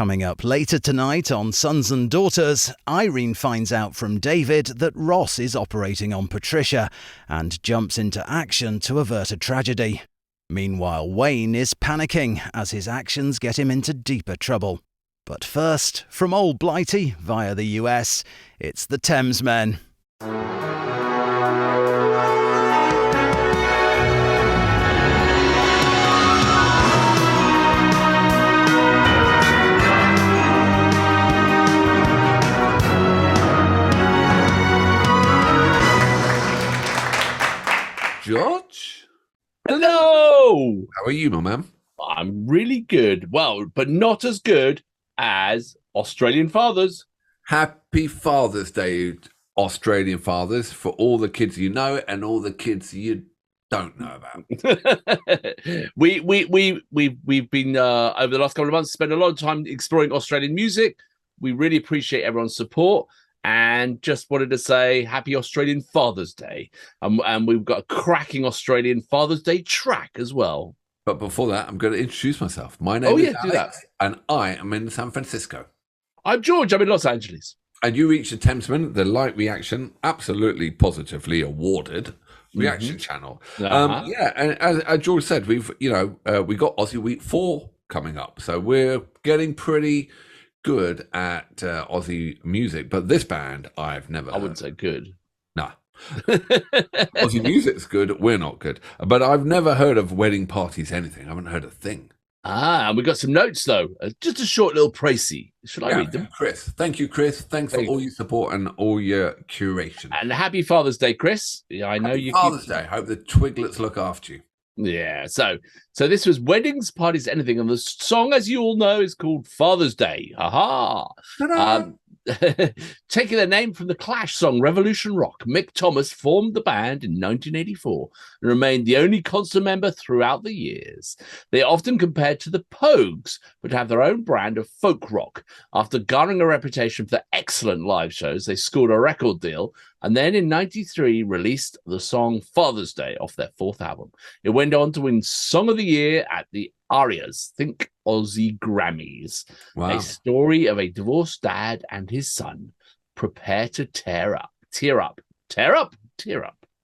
Coming up later tonight on Sons and Daughters, Irene finds out from David that Ross is operating on Patricia and jumps into action to avert a tragedy. Meanwhile, Wayne is panicking as his actions get him into deeper trouble. But first, from Old Blighty via the US, it's the Thamesmen. George? Hello! How are you, my man? I'm really good. Well, but not as good as Australian fathers. Happy Father's Day, Australian fathers, for all the kids you know and all the kids you don't know about. We've been over the last couple of months spent a lot of time exploring Australian music. We really appreciate everyone's support. And just wanted to say happy Australian Father's Day. And we've got a cracking Australian Father's Day track as well. But before that, I'm going to introduce myself. My name is do that. Alex, and I am in San Francisco. I'm George. I'm in Los Angeles. And you reached the Thamesmen, the Light Reaction, absolutely positively awarded reaction channel. Yeah, and as George said, we got Aussie Week 4 coming up. So we're getting pretty good at Aussie music, but this band I've never heard. Wouldn't say good. No. Aussie music's good, we're not good. But I've never heard of wedding parties, anything. I haven't heard a thing. And we got some notes, though. Just a short little précis. Should I read them? Chris. Thank you, Chris. Thanks for all your support and all your curation. And happy Father's Day, Chris. Yeah, I know you. Father's Day. Hope the Twiglets look after you. Yeah. So this was Weddings, Parties, Anything. And the song, as you all know, is called Father's Day. Aha. Taking their name from the Clash song Revolution Rock, Mick Thomas formed the band in 1984 and remained the only constant member throughout the years. They are often compared to the Pogues, but have their own brand of folk rock. After garnering a reputation for their excellent live shows, they scored a record deal and then in 93 released the song Father's Day off their fourth album. It went on to win Song of the Year at the ARIAs, Think Aussie Grammys. Wow. A story of a divorced dad and his son prepare to tear up.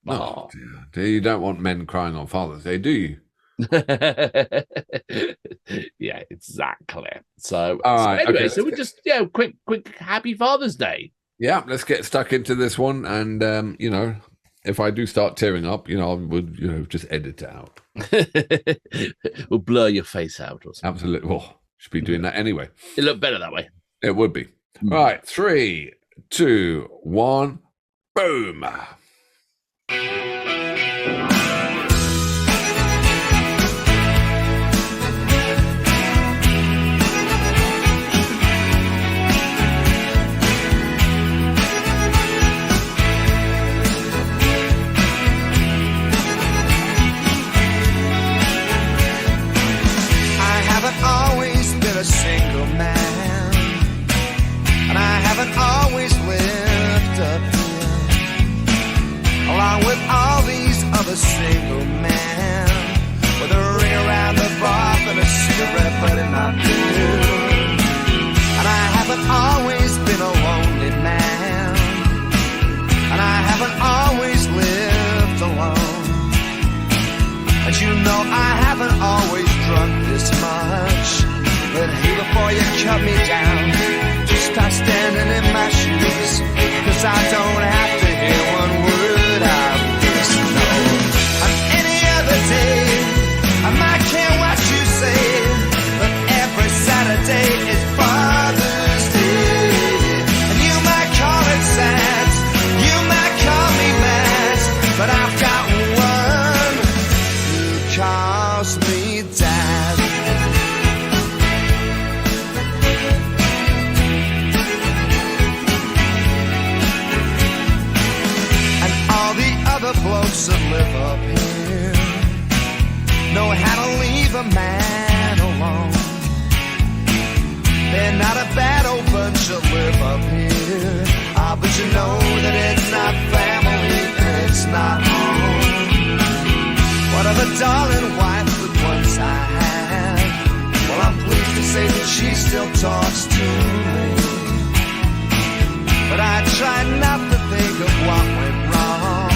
Oh, dear. You don't want men crying on Father's Day, do you? Yeah, exactly. So, anyway, so we just quick happy Father's Day. Yeah, let's get stuck into this one, and if I do start tearing up, I would just edit it out. We'll blur your face out or something. Absolutely. Well, should be doing that anyway. It looked better that way. It would be. Right, 3, 2, 1, boom. Always been a single man, and I haven't always lived up here, along with all these other single men, with a ring around the bar and a cigarette butt in my beard. And I haven't always been a lonely man, and I haven't always lived alone. And I haven't always drunk this much. But hey, before you cut me down, just stop standing in my shoes, 'cause I don't have to hear one word of this. No, on any other day, I might care what you say, but every Saturday is Father's Day. And you might call it sad, you might call me mad, but I've got one who calls me dad. And all the other blokes that live up here know how to leave a man alone. They're not a bad old bunch that live up here. But you know that it's not family and it's not home. What of the darling wife that once I had? Well, I'm pleased to say that she's still talks to me. But I try not to think of what went wrong.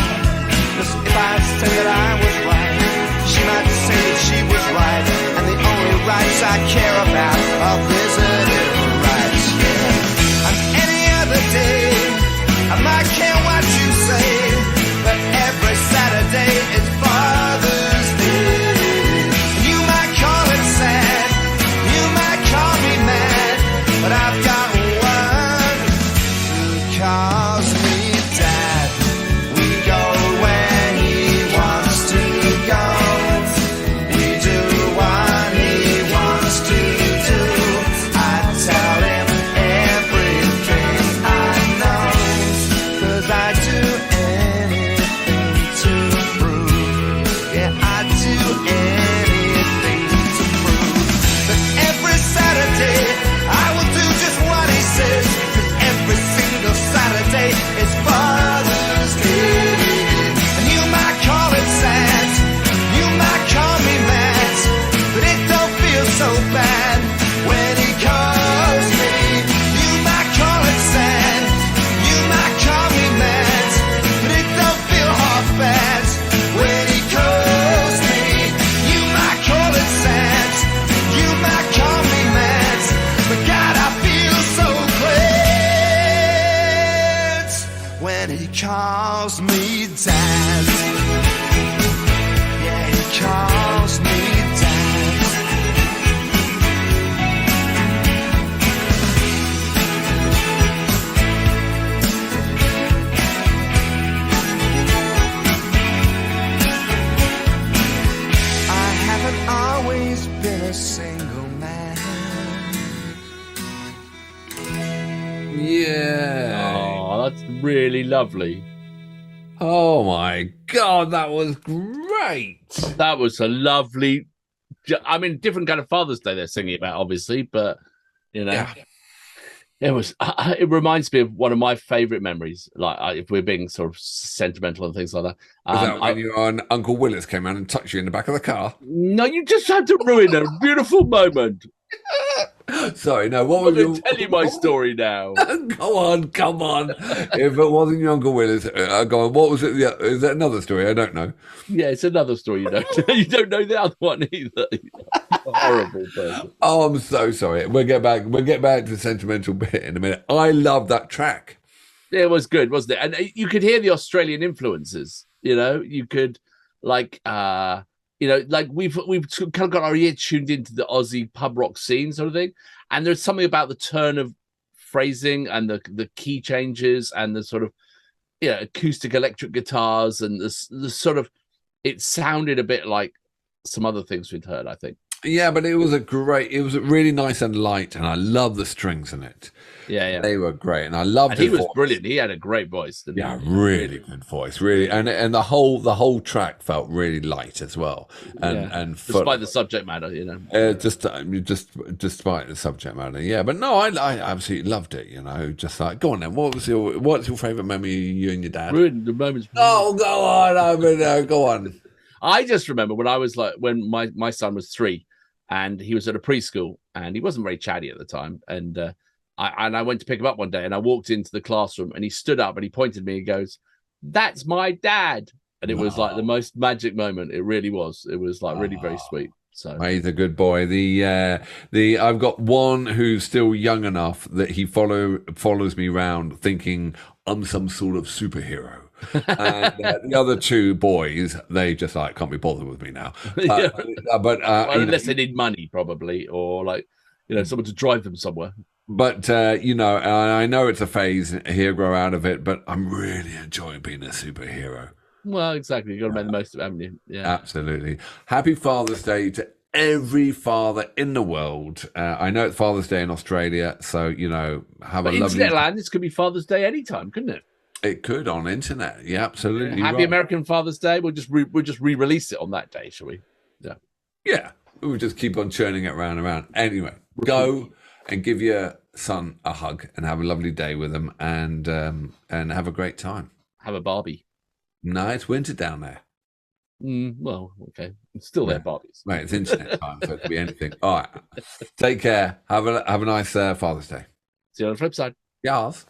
'Cause if I say that I was right, she might say that she was right. And the only rights I care about are visiting rights. Yeah. On any other day, I might care what you say, but every Saturday is Father's Day. You might call it sad, you might call me mad, but I've got one who calls me Dad. We go where he wants to go. We do what he wants to do. I tell him everything I know, 'cause I do anything to prove. Yeah, I do anything to prove that every Saturday I will do just what he says. 'Cause every single Saturday is Father's Day. And you might call it sad, you might call me mad, but it don't feel so bad when he calls me. You might call it sad, you might call me mad, but it don't feel half bad when he calls me. You might call it sad, you might call me mad, but God, I feel so glad when he calls me Dad. Yeah, he calls me Dad. I haven't always been a single man. Yeah. Oh, that's really lovely. Oh my God, that was great. That was a lovely. I mean, different kind of Father's Day they're singing about, obviously, but you know, Yeah. it was. It reminds me of one of my favorite memories. Like, if we're being sort of sentimental and things like that. Was that when your Uncle Willis came around and touched you in the back of the car? No, you just had to ruin a beautiful moment. Sorry, no. What I'm was going your? to tell you my story now. Go on, come on. If it wasn't your Uncle Willis, go on. What was it? Yeah, is that another story? I don't know. Yeah, it's another story. You don't. You don't know the other one either. Horrible person. Oh, I'm so sorry. We'll get back to the sentimental bit in a minute. I love that track. Yeah, it was good, wasn't it? And you could hear the Australian influences. You know, you could like we've kind of got our ear tuned into the Aussie pub rock scene sort of thing. And there's something about the turn of phrasing and the key changes and the sort of acoustic electric guitars and the sort of, it sounded a bit like some other things we'd heard, I think. Yeah, but it was really nice and light, and I love the strings in it. Yeah. They were great, and I loved it. He was brilliant. He had a great voice. Didn't he? Really good voice, really, and the whole track felt really light as well. And despite the subject matter, just despite the subject matter, yeah. But no, I absolutely loved it. Just like, go on then. What's your favorite memory of you and your dad? The moments. Oh, go on. Go on. I just remember when my son was 3 and he was at a preschool and he wasn't very chatty at the time. And I went to pick him up one day and I walked into the classroom and he stood up and he pointed at me and goes, "That's my dad." And it was like the most magic moment. It really was. It was like really very sweet. So he's a good boy. I've got one who's still young enough that he follows me around thinking I'm some sort of superhero. And the other 2 boys, they just can't be bothered with me now. Unless they need money, probably, or someone to drive them somewhere. But I know it's a phase. He'll grow out of it. But I'm really enjoying being a superhero. Well, exactly. You've got to make the most of it, haven't you? Yeah, absolutely. Happy Father's Day to every father in the world. I know it's Father's Day in Australia, so have a lovely. Internet land. This could be Father's Day anytime, couldn't it? It could on internet. Yeah, absolutely. Happy American Father's Day. We'll just re-release it on that day, shall we? Yeah. We'll just keep on churning it round and round. Anyway, go and give your son a hug and have a lovely day with him and have a great time. Have a Barbie. No, it's winter down there. Well, okay. It's still their bodies. Mate, it's internet time, so it could be anything. All right. Take care. Have a nice Father's Day. See you on the flip side. Yes.